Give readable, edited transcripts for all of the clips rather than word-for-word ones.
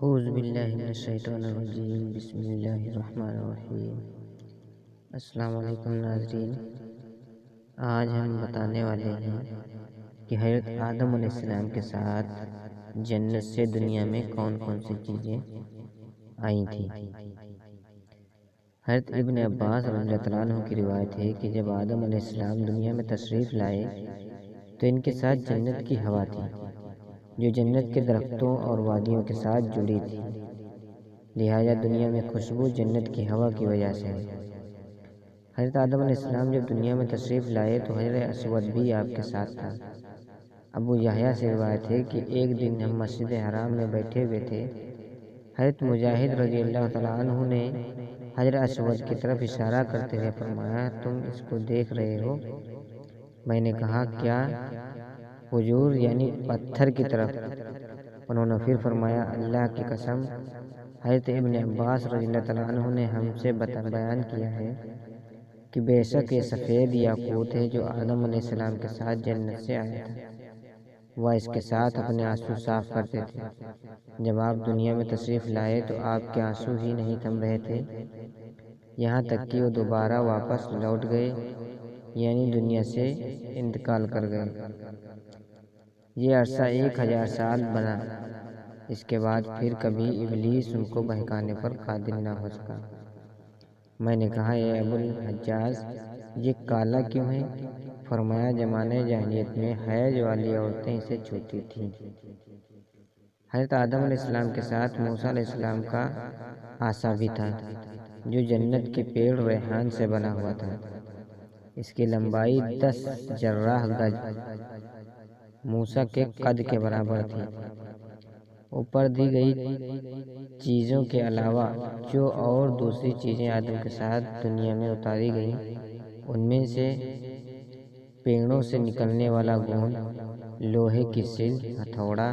اعوذ باللہ من الشیطان الرجیم، بسم اللہ الرحمن الرحیم۔ السلام علیکم ناظرین، آج ہم بتانے والے ہیں کہ حضرت آدم علیہ السلام کے ساتھ جنت سے دنیا میں کون کون سی چیزیں آئی تھیں۔ حضرت ابن عباس رضی اللہ تعالیٰ عنہ کی روایت ہے کہ جب آدم علیہ السلام دنیا میں تشریف لائے تو ان کے ساتھ جنت کی ہوا تھی جو جنت کے درختوں اور وادیوں کے ساتھ جڑی تھی، لہٰذا دنیا میں خوشبو جنت کی ہوا کی وجہ سے ہے۔ حضرت آدم علیہ السلام جب دنیا میں تشریف لائے تو حجر اسود بھی آپ کے ساتھ تھا۔ ابو یحییٰ سے روایت ہے کہ ایک دن ہم مسجد حرام میں بیٹھے ہوئے تھے، حضرت مجاہد رضی اللہ تعالیٰ عنہ نے حجر اسود کی طرف اشارہ کرتے ہوئے فرمایا، تم اس کو دیکھ رہے ہو؟ میں نے کہا کیا؟ حضور یعنی پتھر کی طرف۔ انہوں نے پھر فرمایا، اللہ کی قسم، حضرت ابن عباس رضی اللہ تعالیٰ عنہ نے ہم سے بیان کیا ہے کہ بے شک یہ سفید یاقوت ہے جو آدم علیہ السلام کے ساتھ جنت سے آیا تھا۔ وہ اس کے ساتھ اپنے آنسو صاف کرتے تھے۔ جب آپ دنیا میں تشریف لائے تو آپ کے آنسو ہی نہیں تھم رہے تھے، یہاں تک کہ وہ دوبارہ واپس لوٹ گئے، یعنی دنیا سے انتقال کر گئے۔ یہ عرصہ 1000 سال بنا۔ اس کے بعد پھر کبھی ابلیس ان کو بہکانے پر قادر نہ ہو سکا۔ میں نے کہا، اے ابو الحجاج، یہ کالا کیوں ہے؟ فرمایا، زمانۂ جاہلیت میں حیض والی عورتیں اسے چھوتی تھیں۔ حضرت آدم علیہ السلام کے ساتھ موسیٰ علیہ السلام کا عصا بھی تھا جو جنت کے پیڑ ریحان سے بنا ہوا تھا۔ اس کی لمبائی 10 جراح گز موسیٰ کے قد کے برابر تھی۔ اوپر دی گئی چیزوں کے علاوہ جو اور دوسری چیزیں آدم کے ساتھ دنیا میں اتاری گئیں، ان میں سے پیڑوں سے نکلنے والا گوند، لوہے کی سل، ہتھوڑا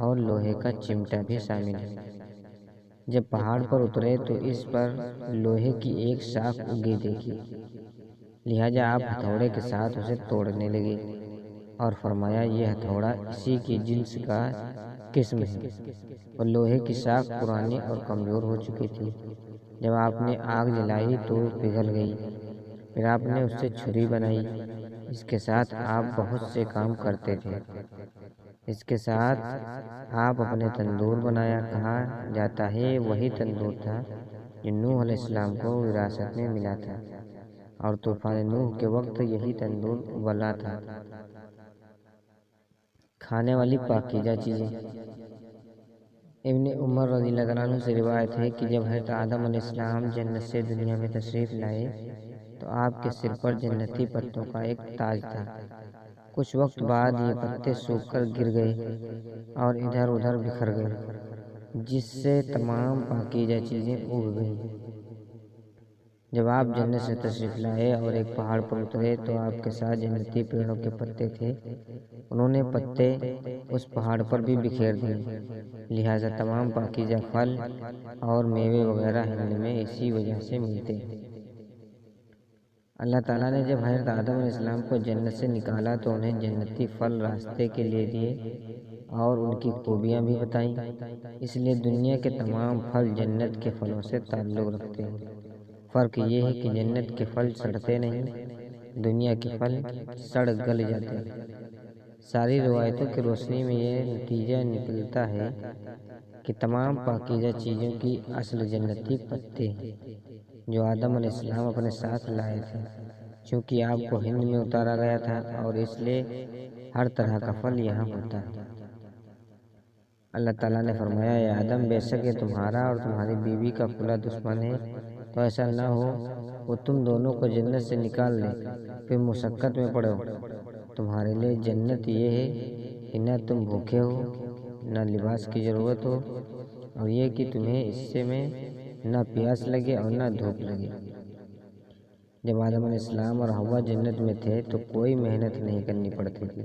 اور لوہے کا چمٹا بھی شامل ہے۔ جب پہاڑ پر اترے تو اس پر لوہے کی ایک شاخ اگی دیکھی، لہٰذا آپ ہتھوڑے کے ساتھ اسے توڑنے لگے اور فرمایا، یہ ہتھوڑا اسی کی جنس کا قسم ہے۔ اور لوہے کی شاخ پرانی اور کمزور ہو چکی تھی۔ جب آپ نے آگ جلائی تو وہ پگھل گئی۔ پھر آپ نے اس سے چھری بنائی۔ اس کے ساتھ آپ بہت سے کام کرتے تھے۔ اس کے ساتھ آپ اپنے تندور بنایا۔ کہا جاتا ہے وہی تندور تھا جو نوح علیہ السلام کو وراثت میں ملا تھا، اور طوفان نوح کے وقت یہی تندور ابلا تھا۔ کھانے والی پاکیزہ چیزیں۔ ابن عمر رضی اللہ عنہ سے روایت ہے کہ جب حضرت آدم علیہ السلام جنت سے دنیا میں تشریف لائے تو آپ کے سر پر جنتی پتوں کا ایک تاج تھا۔ کچھ وقت بعد یہ پتے سوکھ کر گر گئے اور ادھر ادھر بکھر گئے، جس سے تمام پاکیزہ چیزیں اگ گئیں۔ جب آپ جنت سے تشریف لائے اور ایک پہاڑ پر اترے تو آپ کے ساتھ جنتی پیڑوں کے پتے تھے۔ انہوں نے پتے اس پہاڑ پر بھی بکھیر دیے، لہٰذا تمام پاکیزہ پھل اور میوے وغیرہ ہند میں اسی وجہ سے ملتے ہیں۔ اللہ تعالیٰ نے جب حضرت آدم علیہ السلام کو جنت سے نکالا تو انہیں جنتی پھل راستے کے لیے دیے اور ان کی خوبیاں بھی بتائیں۔ اس لیے دنیا کے تمام پھل جنت کے پھلوں سے تعلق رکھتے ہیں۔ فرق یہ ہے کہ جنت کے پھل سڑتے نہیں، دنیا کے پھل سڑ گل جاتے ہیں۔ ساری روایتوں کی روشنی میں یہ نتیجہ نکلتا ہے کہ تمام پاکیزہ چیزوں کی اصل جنتی پتے ہیں جو آدم علیہ السلام اپنے ساتھ لائے تھے، چونکہ آپ کو ہند میں اتارا گیا تھا اور اس لیے ہر طرح کا پھل یہاں ہوتا ہے۔ اللہ تعالیٰ نے فرمایا، اے آدم، بے شک یہ تمہارا اور تمہاری بیوی کا کھلا دشمن ہے، تو ایسا نہ ہو وہ تم دونوں کو جنت سے نکال دے پھر مشقت میں پڑو۔ تمہارے لیے جنت یہ ہے کہ نہ تم بھوکے ہو، نہ لباس کی ضرورت ہو، اور یہ کہ تمہیں اس سے میں نہ پیاس لگے اور نہ دھوپ لگے۔ جب آدم علیہ السلام اور حوا جنت میں تھے تو کوئی محنت نہیں کرنی پڑتی تھی،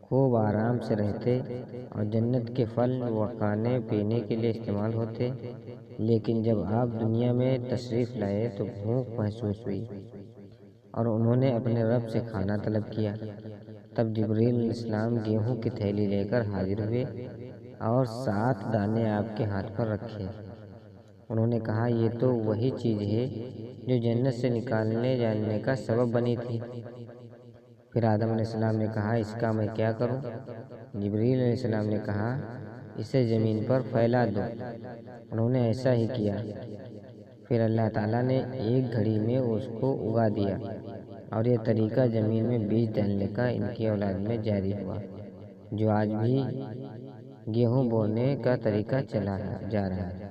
خوب آرام سے رہتے اور جنت کے پھل و کھانے پینے کے لیے استعمال ہوتے۔ لیکن جب آپ دنیا میں تشریف لائے تو بھوک محسوس ہوئی اور انہوں نے اپنے رب سے کھانا طلب کیا۔ تب جبریل علیہ السلام گیہوں کی تھیلی لے کر حاضر ہوئے اور 7 دانے آپ کے ہاتھ پر رکھے۔ انہوں نے کہا یہ تو وہی چیز ہے جو جنت سے نکالنے جانے کا سبب بنی تھی۔ پھر آدم علیہ السلام نے کہا اس کا میں کیا کروں؟ جبریل علیہ السلام نے کہا اسے زمین پر پھیلا دو۔ انہوں نے ایسا ہی کیا۔ پھر اللہ تعالیٰ نے ایک گھڑی میں اس کو اگا دیا، اور یہ طریقہ زمین میں بیج ڈالنے کا ان کی اولاد میں جاری ہوا، جو آج بھی گیہوں بونے کا طریقہ چلا جا رہا ہے۔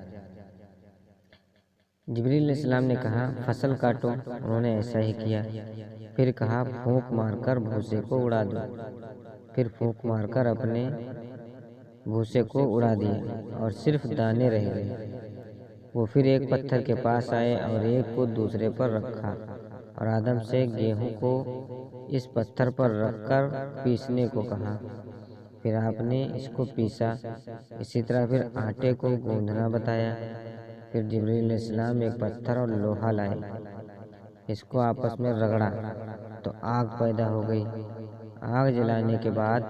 جبریل علیہ السلام نے کہا فصل کاٹو۔ انہوں نے ایسا ہی کیا۔ پھر کہا پھونک مار کر بھوسے کو اڑا دو۔ پھر پھونک مار کر اپنے بھوسے کو اڑا دیا اور صرف دانے رہ گئے۔ وہ پھر ایک پتھر کے پاس آئے اور ایک کو دوسرے پر رکھا اور آدم سے گیہوں کو اس پتھر پر رکھ کر پیسنے کو کہا۔ پھر آپ نے اس کو پیسا۔ اسی طرح پھر آٹے کو گوندھنا بتایا۔ پھر جبریل علیہ السلام ایک پتھر اور لوہا لائے، اس کو آپس میں رگڑا تو آگ پیدا ہو گئی۔ آگ جلانے کے بعد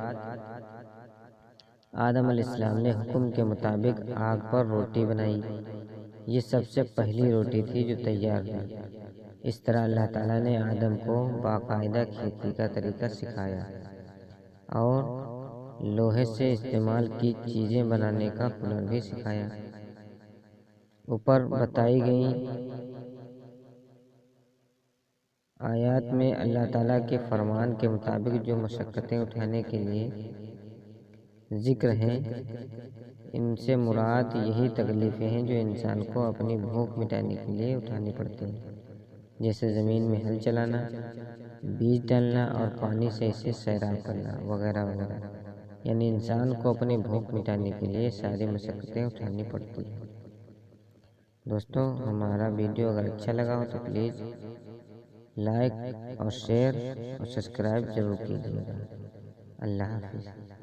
آدم علیہ السلام نے حکم کے مطابق آگ پر روٹی بنائی۔ یہ سب سے پہلی روٹی تھی جو تیار ہوئی۔ اس طرح اللہ تعالیٰ نے آدم کو باقاعدہ کھیتی کا طریقہ سکھایا اور لوہے سے استعمال کی چیزیں بنانے کا ہنر بھی سکھایا۔ اوپر بتائی گئی آیات میں اللہ تعالیٰ کے فرمان کے مطابق جو مشقتیں اٹھانے کے لیے ذکر ہیں، ان سے مراد یہی تکلیفیں ہیں جو انسان کو اپنی بھوک مٹانے کے لیے اٹھانی پڑتی ہیں، جیسے زمین میں ہل چلانا، بیج ڈالنا اور پانی سے اسے سیراب کرنا وغیرہ وغیرہ۔ یعنی انسان کو اپنی بھوک مٹانے کے لیے ساری مشقتیں اٹھانی پڑتی ہیں۔ دوستو، ہمارا ویڈیو اگر اچھا لگا ہو تو پلیز لائک اور شیئر اور سبسکرائب ضرور کیجیے گا۔ اللہ حافظ۔